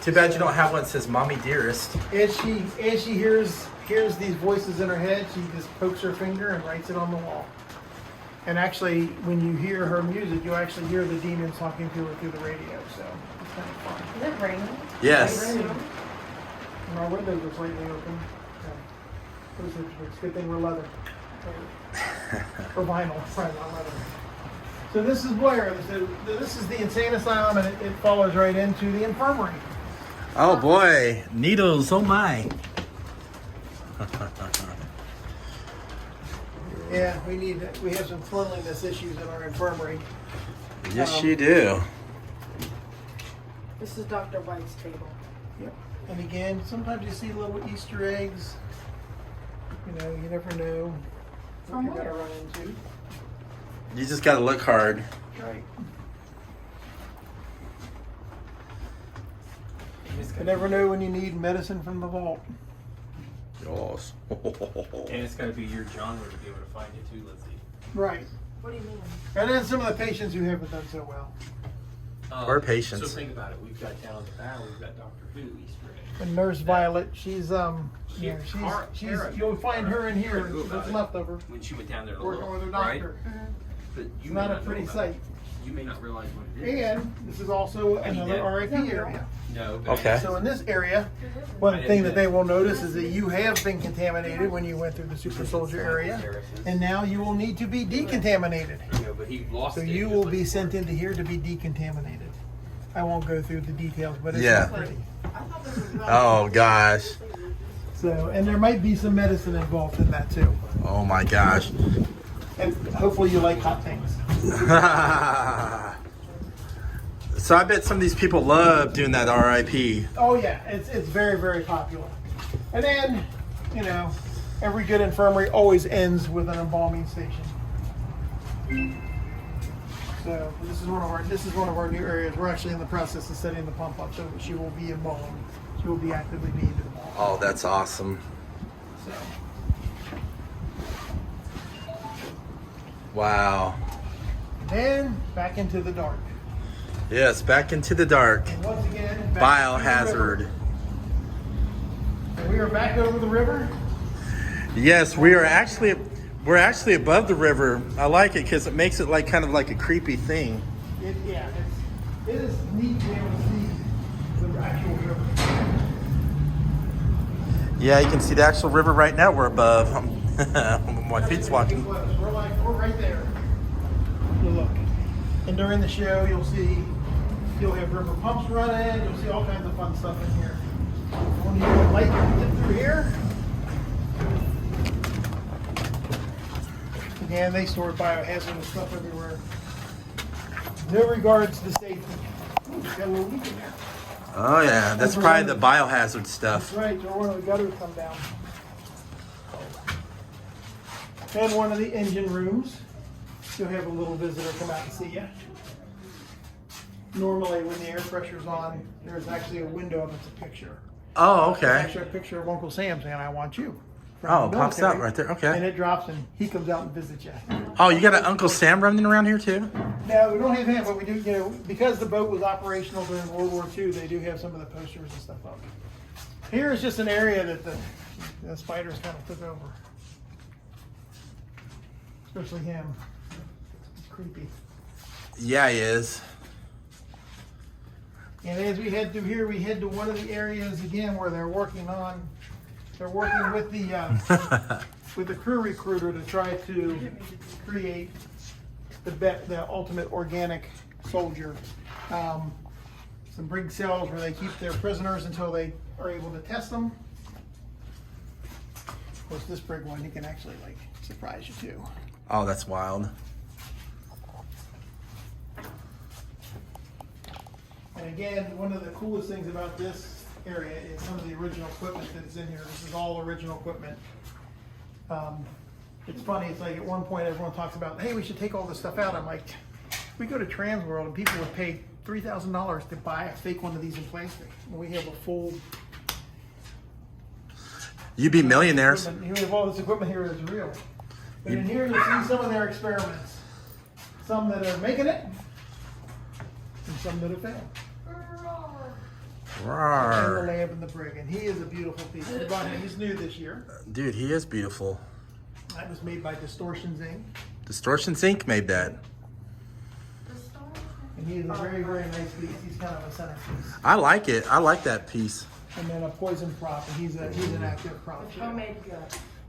Too bad you don't have one that says "Mommy Dearest." as she hears these voices in her head, she just pokes her finger and writes it on the wall. And actually, when you hear her music, you actually hear the demons talking to her through the radio. So it's kind of fun. Is it raining? Yes. And our windows are slightly open. It's a good thing we're leather. Or vinyl, sorry, not leather. So this is Blair. This is the insane asylum, and it follows right into the infirmary. Oh boy, needles! Oh my. Yeah, we have some cleanliness issues in our infirmary. Yes, you do. This is Dr. White's table. Yep. And again, sometimes you see little Easter eggs. You know, you never know what From you're where? gonna run into. You just gotta look hard. Right. It's You gotta never know when you need medicine from the vault. Yes. And it's got to be your genre to be able to find it too, Lindsay. Right. What do you mean? And then some of the patients who haven't done so well. Or patience. So think about it. We've got down the bow. We've got Doctor Who Easter egg. And Nurse Violet, she's she's Kara- you'll find her in here. Kara knew about It's it leftover. when she went down there to Working look, with her right? doctor. But you Not may a not pretty know about sight. it. You may not realize what it is. And this is also And he another did. RIP area. No. But Okay. So in this area, one thing that they will notice is that you have been contaminated when you went through the super soldier area, and now you will need to be decontaminated. You know, but he lost So it. you just will like- be sent into here to be decontaminated. I won't go through the details, but it's Yeah. not pretty. Oh gosh. So, and there might be some medicine involved in that too. Oh my gosh. And hopefully you like hot things. So I bet some of these people love doing that RIP. Oh yeah, it's very, very popular. And then, you know, every good infirmary always ends with an embalming station. So this is one of our new areas. We're actually in the process of setting the pump up, so she will be embalmed. She will be actively being embalmed. Oh, that's awesome. So Wow. then back into the dark. Yes, back into the dark. And once again, back to the Biohazard. river. And we are back over the river. Yes, we're actually above the river. I like it because it makes it like kind of like a creepy thing. It is neat to be able to see the actual river. Yeah, you can see the actual river right now. We're above. My feet's walking. We're right there. You look. And during the show, you'll have river pumps running. You'll see all kinds of fun stuff in here. When you get light get through here. Again, they store biohazardous stuff everywhere. No regards to safety. Ooh, got a little leak in there. Oh yeah, that's probably the biohazard stuff. That's right, or one of the gutters come down. And one of the engine rooms. You'll have a little visitor come out and see you. Normally, when the air pressure's on, there's actually a window and it's a picture. Oh, It's okay. actually a picture of Uncle Sam saying, "I want you." from Oh, the it pops military. out right there. Okay. And it drops and he comes out and visits you. Oh, you got an Uncle Sam running around here too? No, we don't have him, but we do, you know, because the boat was operational during World War II, they do have some of the posters and stuff up. Here is just an area that the spiders kind of took over. Especially him. It's creepy. Yeah, he is. And as we head through here, we head to one of the areas again where they're working with the crew recruiter to try to create the ultimate organic soldier. Some brig cells where they keep their prisoners until they are able to test them. Of course, this brig one, he can actually like surprise you too. Oh, that's wild. And again, one of the coolest things about this area is some of the original equipment that's in here. This is all original equipment. It's funny, it's like at one point everyone talks about, hey, we should take all this stuff out. I'm like, we go to Transworld and people would pay $3,000 to buy a fake one of these in plastic. And we have a full You'd be millionaires. equipment. We have all this equipment here that's real. But in here you see some of their experiments. Some that are making it, and some that have failed. And the Rawr. lab and the brig, and he is a beautiful piece. We bought him. He's new this year. Dude, he is beautiful. That was made by Distortions Inc. Distortion Inc. made that. And he is a very, very nice piece. He's kind of a centerpiece. I like it. I like that piece. And then a poison prop, and he's an active prop. Homemade gun.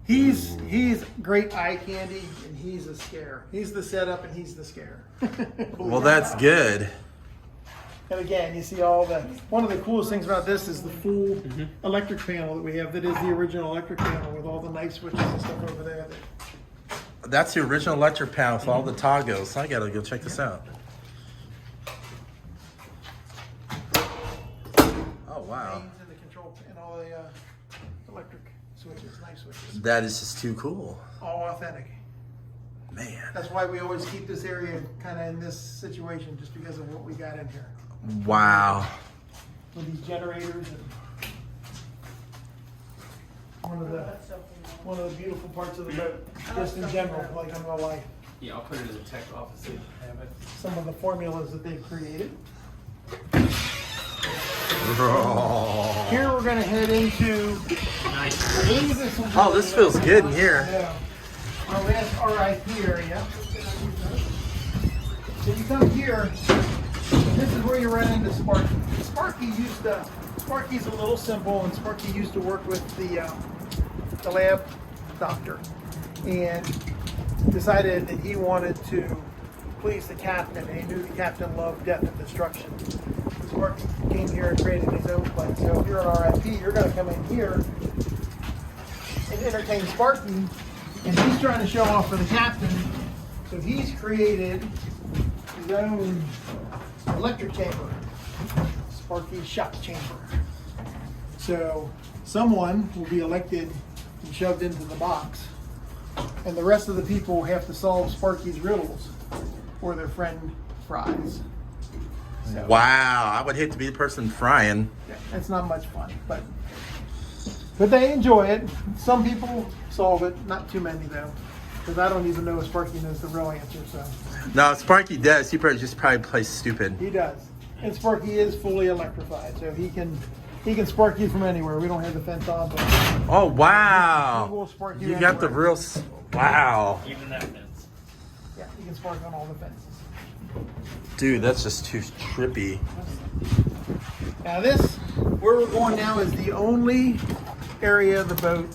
He's great eye candy, and he's a scare. He's the setup, and he's the scare. Well, that's good. And again, you see all the, one of the coolest things about this is the full electric panel that we have. That is the original electric panel with all the knife switches and stuff over there. That's the original electric panel with all the toggles. I gotta go check this out. Oh, wow. Mains and the control and all the electric switches, knife switches. That is just too cool. All authentic. Man. That's why we always keep this area kind of in this situation, just because of what we got in here. Wow. With these generators and one of the beautiful parts of the boat, just in general, like in real life. Yeah, I'll put it in the tech office so you can have it. Some of the formulas that they've created. Here we're gonna head into, I believe this will be Oh, this feels good in here. Yeah. Our last RIP area. So you come here, this is where you run into Sparky. Sparky's a little simple, and Sparky used to work with the lab doctor, and decided that he wanted to please the captain, and he knew the captain loved death and destruction. Sparky came here and created his own place. So if you're an RIP, you're going to come in here and entertain Sparky, and he's trying to show off for the captain. So he's created his own electric chamber, Sparky's shock chamber. So someone will be elected and shoved into the box, and the rest of the people have to solve Sparky's riddles for their friend Fry's. So, Wow. I would hate to be the person frying. it's not much fun, but they enjoy it. Some people solve it, not too many though, because I don't even know if Sparky knows the real answer. So No, Sparky does. He probably plays stupid. he does, and Sparky is fully electrified, so he can spark you from anywhere. We don't have the fence on, but Oh, he wow. will spark you. You got the anywhere. real... Wow. Even that fence. Yeah, he can spark on all the fences. Dude, that's just too trippy. Now this, where we're going now, is the only area of the boat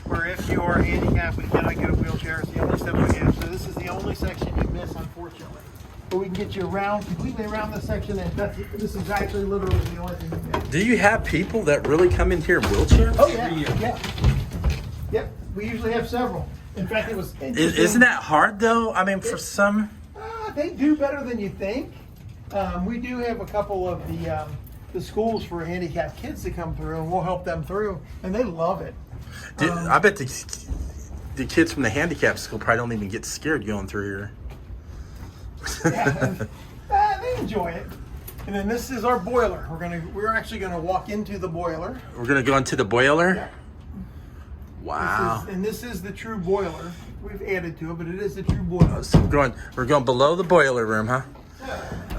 where if you are handicapped and cannot get a wheelchair, it's the only step we have. So this is the only section you miss, unfortunately. But we can get you around, completely around this section, and this is actually literally the only thing you miss. Do you have people that really come in here in wheelchairs? Oh yeah, yeah. Yep, we usually have several. In fact, it was interesting. Isn't that hard though? I mean, for some... They do better than you think. We do have a couple of the schools for handicapped kids to come through, and we'll help them through, and they love it. I bet do the kids from the handicap school probably don't even get scared going through here. Yeah, they enjoy it. And then this is our boiler. We're actually gonna walk into the boiler. We're gonna go into the boiler. Yeah. Wow. This is the true boiler. We've added to it, but it is the true boiler. So we're going below the boiler room, huh?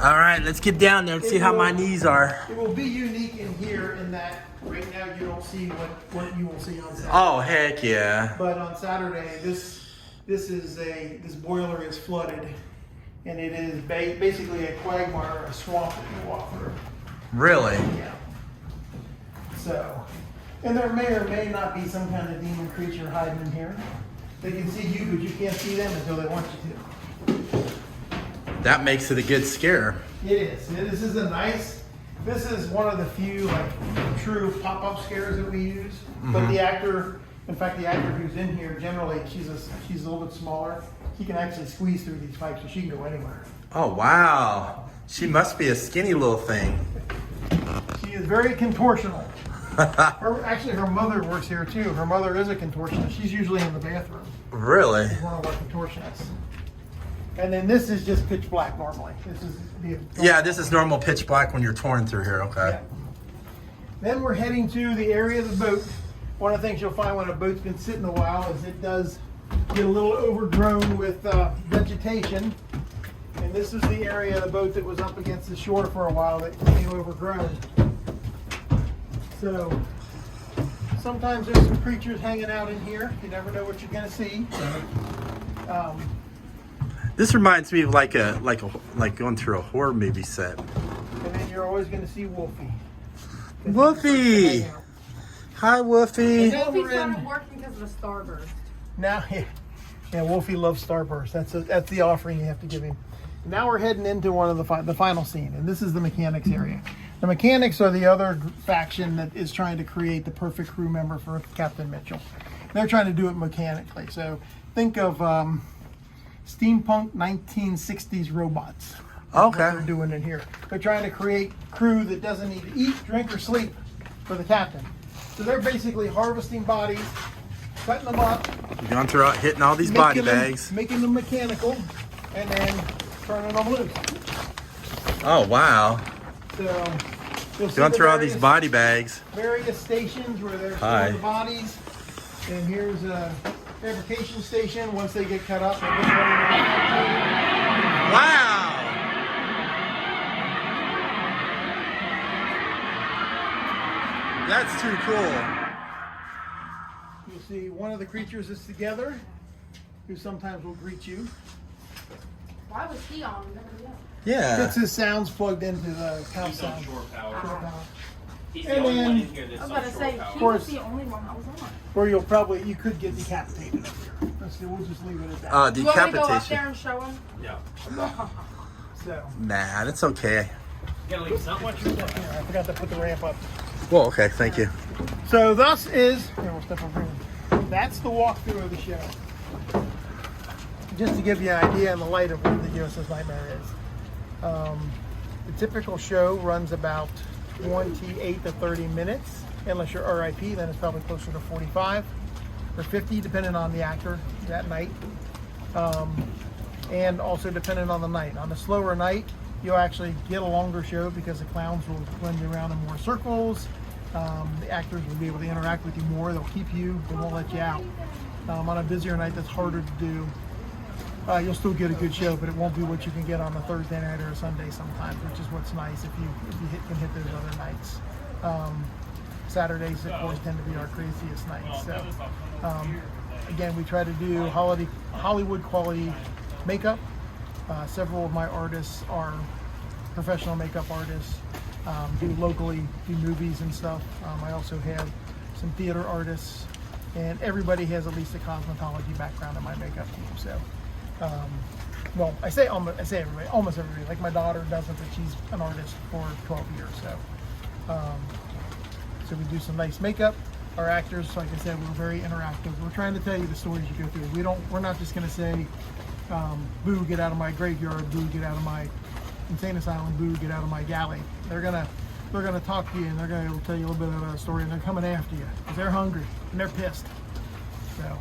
All right, let's get down there and see how my knees are. It will be unique in here in that right now you don't see what you will see on Saturday. Oh, heck yeah. But on Saturday, this boiler is flooded, and it is basically a quagmire, a swamp that you walk through. Really? Yeah. So, and there may or may not be some kind of demon creature hiding in here. They can see you, but you can't see them until they want you to. That makes it a good scare. It is. This is one of the few true pop-up scares that we use. Mm-hmm. But the actor who's in here, generally she's a little bit smaller. She can actually squeeze through these pipes, so she can go anywhere. Oh, wow. She must be a skinny little thing. She is very contortional. Her mother works here too. Her mother is a contortionist. She's usually in the bathroom. Really? She's one of our contortionists. And then this is just pitch black normally. This is normal pitch black when you're touring through here. Okay. Yeah. Then we're heading to the area of the boat. One of the things you'll find when a boat's been sitting a while is it does get a little overgrown with vegetation. And this is the area of the boat that was up against the shore for a while that became overgrown. So sometimes there's some creatures hanging out in here. You never know what you're going to see. This reminds me of like going through a horror movie set. And then you're always going to see Wolfie. Wolfie! Hi, Wolfie. Now Wolfie we're started in. working because of the starburst. Now, yeah, Wolfie loves Starburst. That's the offering you have to give him. Now we're heading into one of the final scene, and this is the mechanics area. The mechanics are the other faction that is trying to create the perfect crew member for Captain Mitchell. They're trying to do it mechanically. So think of steampunk 1960s robots. Okay. What they're doing in here. They're trying to create crew that doesn't need to eat, drink, or sleep for the captain. So they're basically harvesting bodies, cutting them up, You're going through hitting all these body bags. making them mechanical, and then turning them loose. Oh, wow. So you'll see Going the through all these various- body bags. various stations where they're Hi. storing the bodies. And here's a fabrication station. Once they get cut up, they're just ready to manufacture. Wow! That's too cool. You'll see one of the creatures is together, who sometimes will greet you. Why was he on? Nobody else? Yeah. Gets his sounds plugged into the house He's on sound. shore power. Shore power. He's And the only one then- in here that's I was on about to shore say, power. he course. was the only one that was on. Or you could get decapitated up here. We'll just leave it at that. You want me to go up Decapitation. there and show him? No. So, Nah, that's okay. You gotta leave something. here, I forgot to put the ramp up. Well, okay, thank you. So thus is, here, we'll step over here. That's the walkthrough of the show. Just to give you an idea in the light of what the USS Nightmare is. The typical show runs about 28 to 30 minutes. Unless you're RIP, then it's probably closer to 45 or 50, depending on the actor that night. And also depending on the night. On a slower night, you'll actually get a longer show because the clowns will blend you around in more circles. The actors will be able to interact with you more. They'll keep you. They won't let you out. On a busier night, that's harder to do. You'll still get a good show, but it won't be what you can get on a Thursday night or a Sunday sometimes, which is what's nice if you can hit those other nights. Saturdays, of course, tend to be our craziest nights. So, again, we try to do Hollywood quality makeup. Several of my artists are professional makeup artists, do movies and stuff. I also have some theater artists, and everybody has at least a cosmetology background in my makeup team. So, well, I say everybody, almost everybody. Like my daughter doesn't, but she's an artist for 12 years. So we do some nice makeup. Our actors, like I said, we're very interactive. We're trying to tell you the stories you go through. We're not just going to say, boo, get out of my graveyard, boo, get out of my insane asylum, boo, get out of my galley. They're gonna talk to you, and they're gonna tell you a little bit of a story, and they're coming after you because they're hungry and they're pissed. So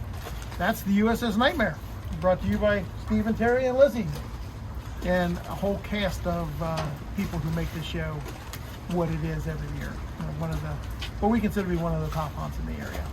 that's the USS Nightmare, brought to you by Steve and Terry and Lizzie, and a whole cast of people who make this show what it is every year. One of the, what we consider to be one of the top haunts in the area.